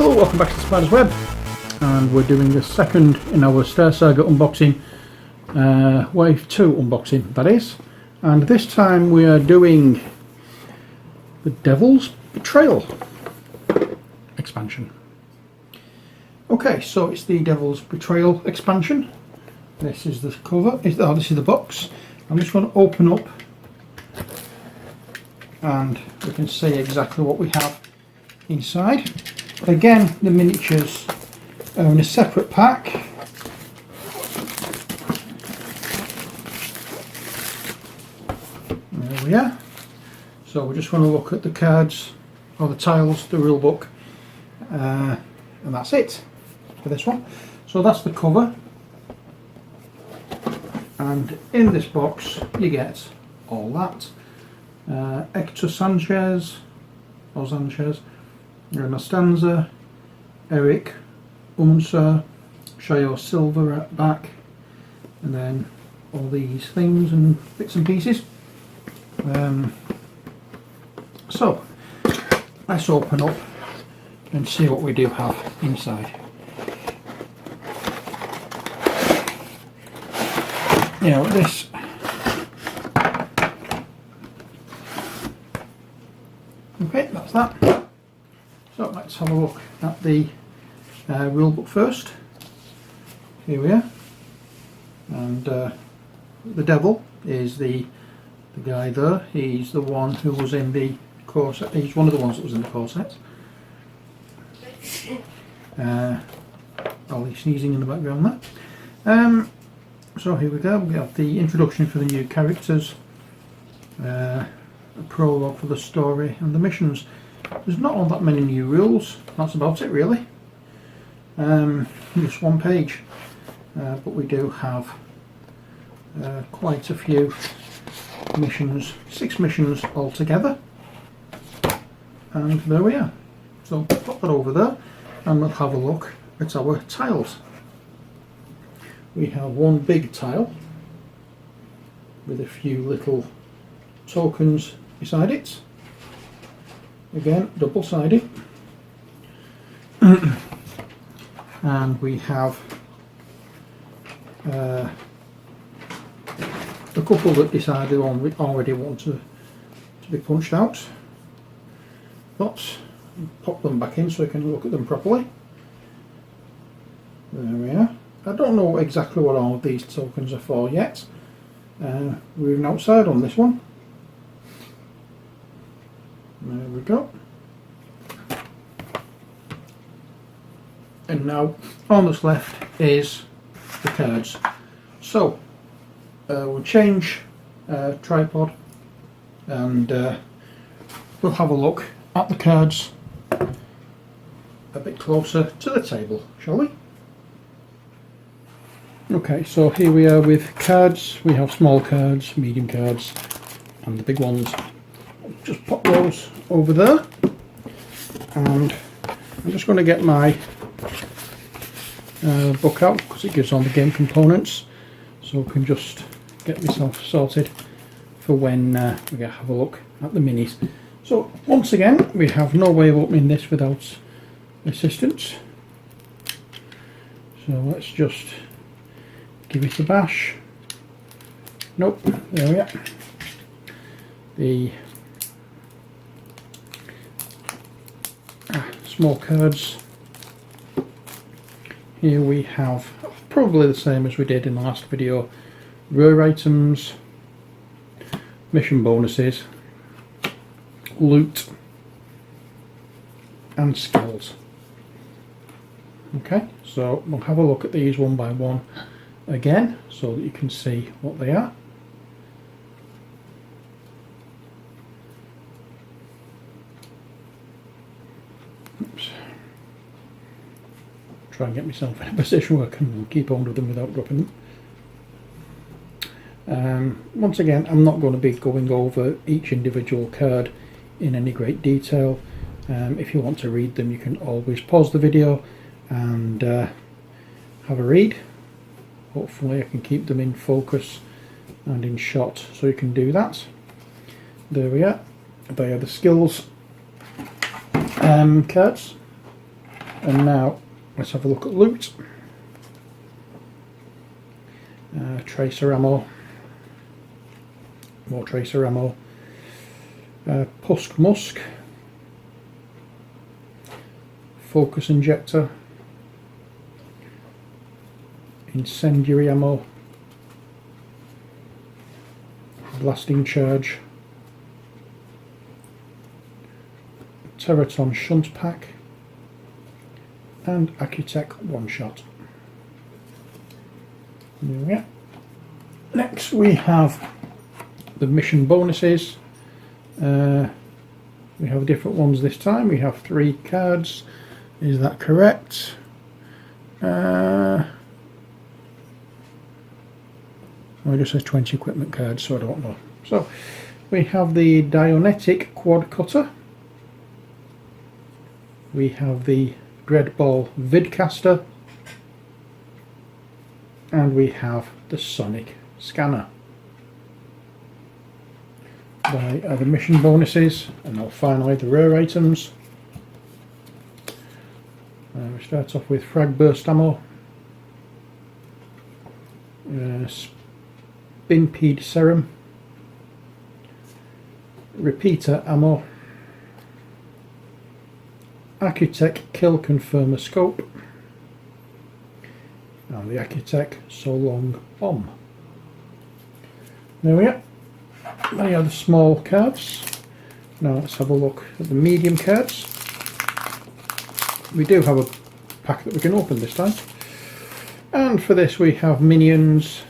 Hello, welcome back to the Spider's Web, and we're doing the second in our Saga unboxing, Wave 2 unboxing that is, and this time we are doing the Devil's Betrayal expansion. Okay, so it's the Devil's Betrayal expansion. This is the cover, this is the box. I'm just going to open up and we can see exactly what we have inside. Again, the miniatures are in a separate pack. There we are. So we just want to look at the cards, or the tiles, the rule book, and that's it for this one. So that's the cover, and in this box you get all that. Hector Sanchez, Nastanza, Eric Umsa, Shayo Silver at back, and then all these things and bits and pieces. So let's open up and see what we do have inside. You know, this okay, that's that. So let's have a look at the rulebook first. Here we are, and the devil is the guy there. He's the one who was in the core set. He's one of the ones that was in the core set. Ollie sneezing in the background there. So here we go. We have the introduction for the new characters, a prologue for the story and the missions. There's not all that many new rules, that's about it really. Just one page, but we do have quite a few missions, 6 missions altogether, and there we are. So pop that over there and we'll have a look at our tiles. We have one big tile with a few little tokens beside it. Again, double-sided. And we have a couple that decided on we already want to be punched out. But pop them back in so we can look at them properly. There we are. I don't know exactly what all of these tokens are for yet. We're even outside on this one. There we go. And now all that's left is the cards. So we'll change tripod and we'll have a look at the cards a bit closer to the table, shall we? Okay, so here we are with cards. We have small cards, medium cards, and the big ones. Just pop those over there, and I'm just going to get my book out because it gives all the game components, so I can just get myself sorted for when we have a look at the minis. So once again, we have no way of opening this without assistance, so let's just give it a bash. Nope, there we are. The small cards. Here we have probably the same as we did in the last video. Rare items, mission bonuses, loot, and skills. Okay, so we'll have a look at these one by one again so that you can see what they are. Oops. Try and get myself in a position where I can keep hold of them without dropping them. Once again, I'm not going to be going over each individual card in any great detail. If you want to read them, you can always pause the video and have a read. Hopefully I can keep them in focus and in shot, so you can do that. There we are. They are the skills cards. And now let's have a look at loot. Tracer ammo, more tracer ammo, Pusk Musk, focus injector, incendiary ammo, blasting charge, Teraton shunt pack, and Accutech one shot. There we go. Next we have the mission bonuses. We have different ones this time. We have 3 cards. Is that correct? Well, it just says 20 equipment cards, so I don't know. So we have the Dianetic quad cutter. We have the Dreadball vidcaster. And we have the Sonic scanner. They are the mission bonuses, and now finally the rare items. We start off with frag burst ammo, Spinpeed serum, repeater ammo, Accutech kill confirmer scope, and the Accutech so long bomb. There we are. They are the small cards. Now let's have a look at the medium cards. We do have a pack that we can open this time. And for this we have Minions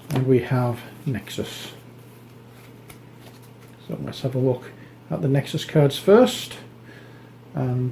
and we have Nexus. So let's have a look at the Nexus cards first. And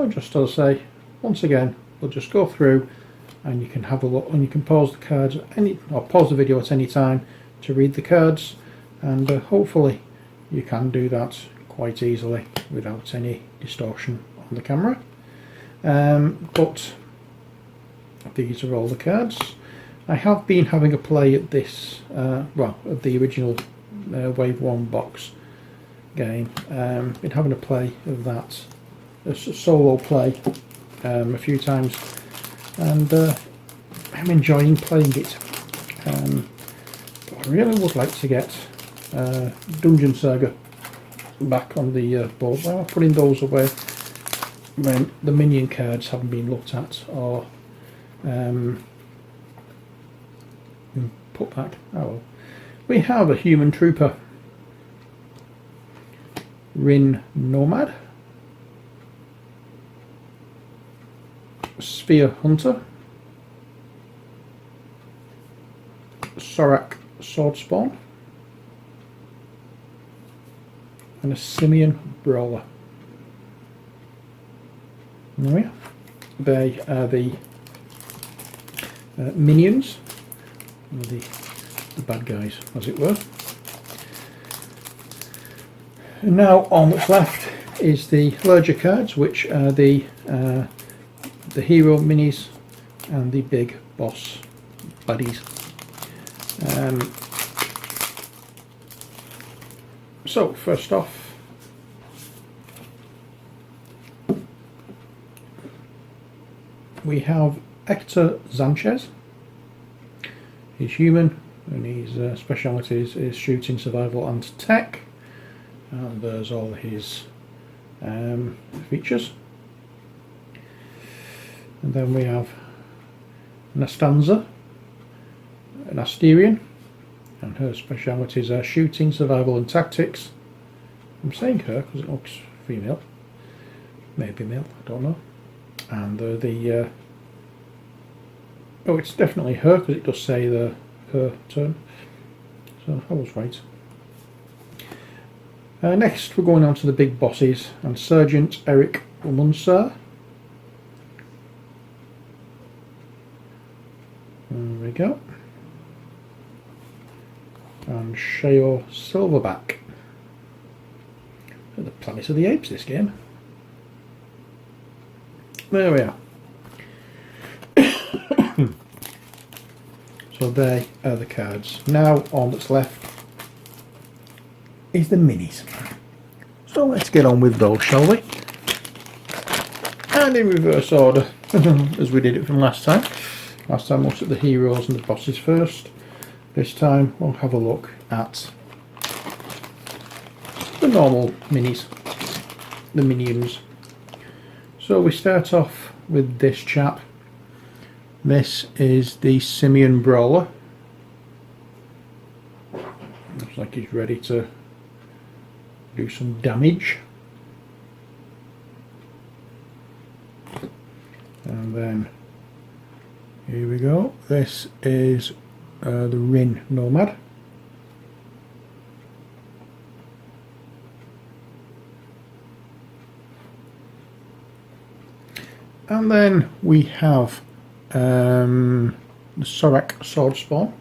just as I say, once again, we'll just go through and you can have a look, and you can pause the cards or pause the video at any time to read the cards, and hopefully you can do that quite easily without any distortion on the camera. But these are all the cards. I have been having a play at this, of the original Wave 1 box game. Been having a play of that, a solo play, a few times, and I'm enjoying playing it. But I really would like to get Dungeon Saga back on the board. Well, I'm putting those away when the minion cards haven't been looked at or put back. Oh well. We have a Human Trooper, Rin Nomad, Sphere Hunter, Sorak Swordspawn, and a Simian Brawler. There we are. They are the minions, or the bad guys, as it were. And now on what's left is the larger cards, which are the hero minis and the big boss buddies. So first off, we have Hector Sanchez. He's human and his specialities is shooting, survival and tech, and there's all his features. And then we have Nastanza, an Asterian, and her specialities are shooting, survival and tactics. I'm saying her because it looks female, maybe male, I don't know. And oh, it's definitely her because it does say her turn, so I was right. Next we're going on to the big bosses, and Sergeant Eric Umunsar. There we go. And Sheo Silverback. The Planet of the Apes, this game. There we are. So they are the cards. Now all that's left is the minis. So let's get on with those, shall we? and in reverse order as we did it from last time. Last time we looked at the heroes and the bosses first. This time we'll have a look at the normal minis, the minions. So we start off with this chap. This is the Simian Brawler. Looks like he's ready to do some damage. And then here we go. This is the Rin Nomad. And then we have the Sorak Swordspawn.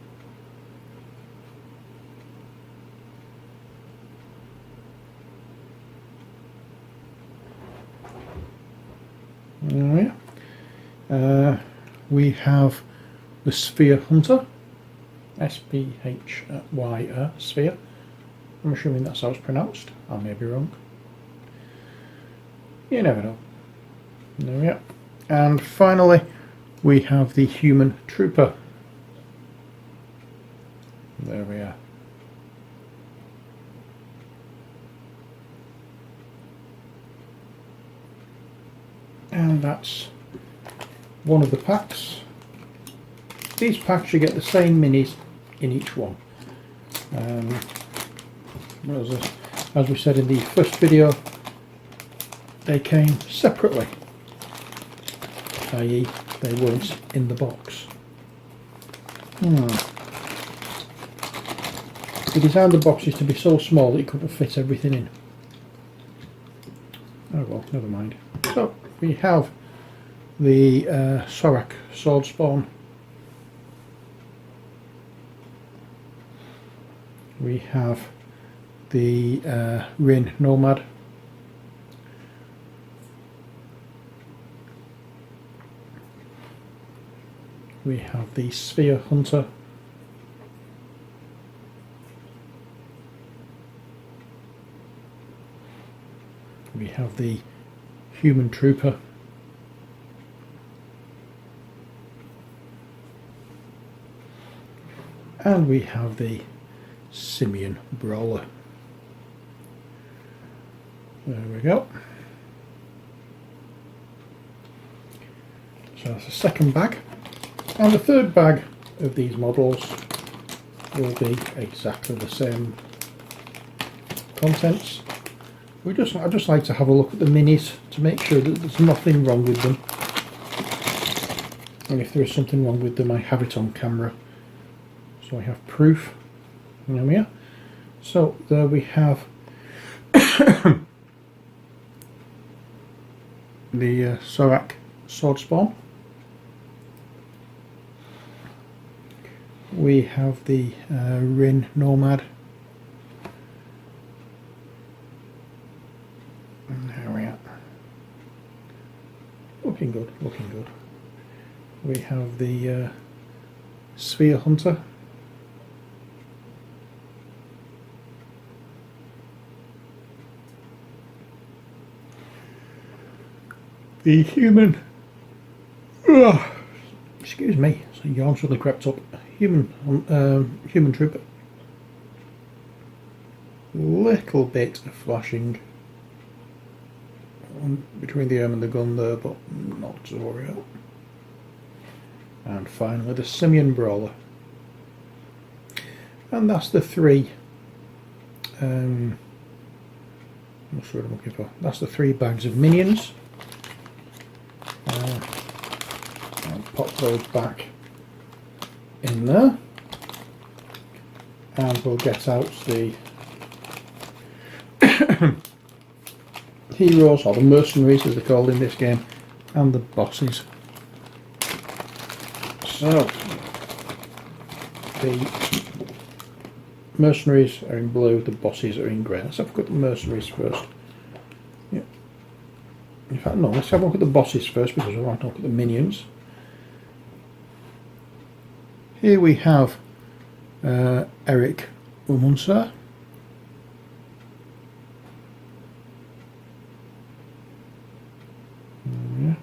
Oh, yeah. We have the Sphere Hunter, S-P-H-Y-R, Sphere. I'm assuming that's how it's pronounced. I may be wrong. You never know. There we are. And finally, we have the Human Trooper. There we are. And that's one of the packs. These packs, you get the same minis in each one. As we said in the first video, they came separately, i.e. they weren't in the box. We designed the boxes to be so small that you couldn't fit everything in. Oh well, never mind. So we have the Sorak Swordspawn. We have the Rin Nomad. We have the Sphere Hunter. We have the Human Trooper. And we have the Simian Brawler. There we go. So that's the second bag. And the third bag of these models will be exactly the same contents. I just like to have a look at the minis to make sure that there's nothing wrong with them. And if there is something wrong with them, I have it on camera. So I have proof. There we are. So there we have the Sorak Swordspawn. We have the Rin Nomad. And there we are. Looking good, looking good. We have the Sphere Hunter. The Human... excuse me, so yawn suddenly crept up. Human Trooper. Little bit of flashing between the arm and the gun there, but not to worry about. And finally the Simian Brawler. And that's the three I'm not sure what I'm looking for. That's the 3 bags of minions. I'll pop those back in there, and we'll get out the heroes, or the mercenaries as they're called in this game, and the bosses. So the mercenaries are in blue, the bosses are in grey. Let's have a look at the mercenaries first. Yeah. In fact, no, let's have a look at the bosses first, because I want to look at the minions. Here we have Eric Umunsa. Yeah.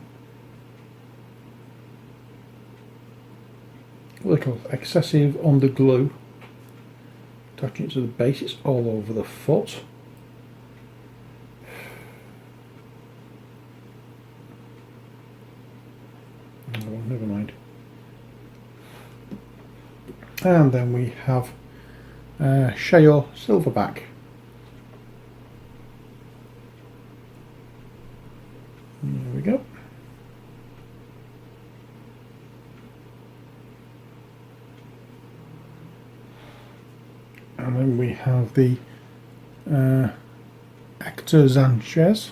a little excessive on the glue. Attaching it to the base, it's all over the foot. Oh, never mind. And then we have Shayo Silverback. There we go. And then we have the Hector Sanchez.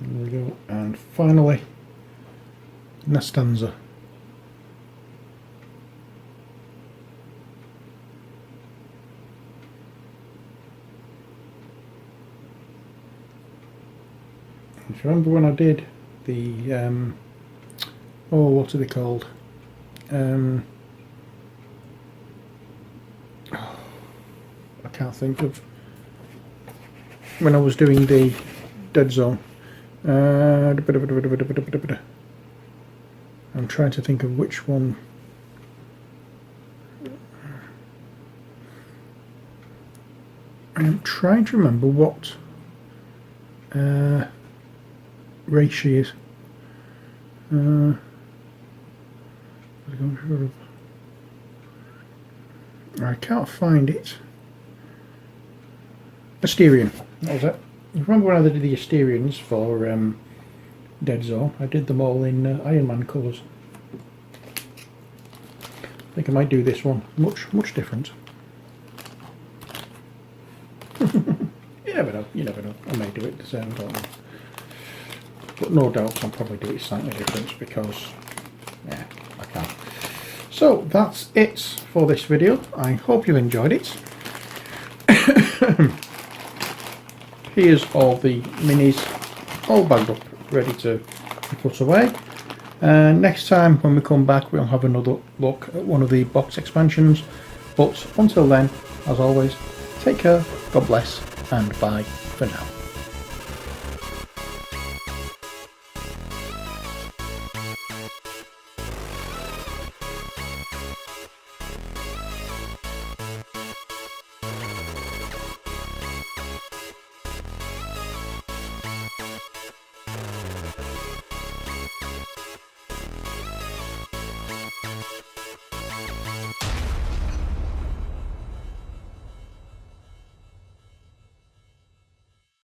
There we go. And finally, Nastanza. If you remember when I did the, oh, what are they called? I can't think of, when I was doing the Dead Zone. I'm trying to think of which one. I'm trying to remember what race she is. I can't find it. Asterion, that was it. Remember when I did the Asterions for Dead Zone? I did them all in Iron Man colours. I think I might do this one much different. You never know, you never know. I may do it the same, don't I? But no doubt I'll probably do it slightly different because, yeah, I can. So that's it for this video. I hope you've enjoyed it. Here's all the minis all bagged up, ready to be put away. Next time when we come back, we'll have another look at one of the box expansions. But until then, as always, take care, God bless, and bye for now.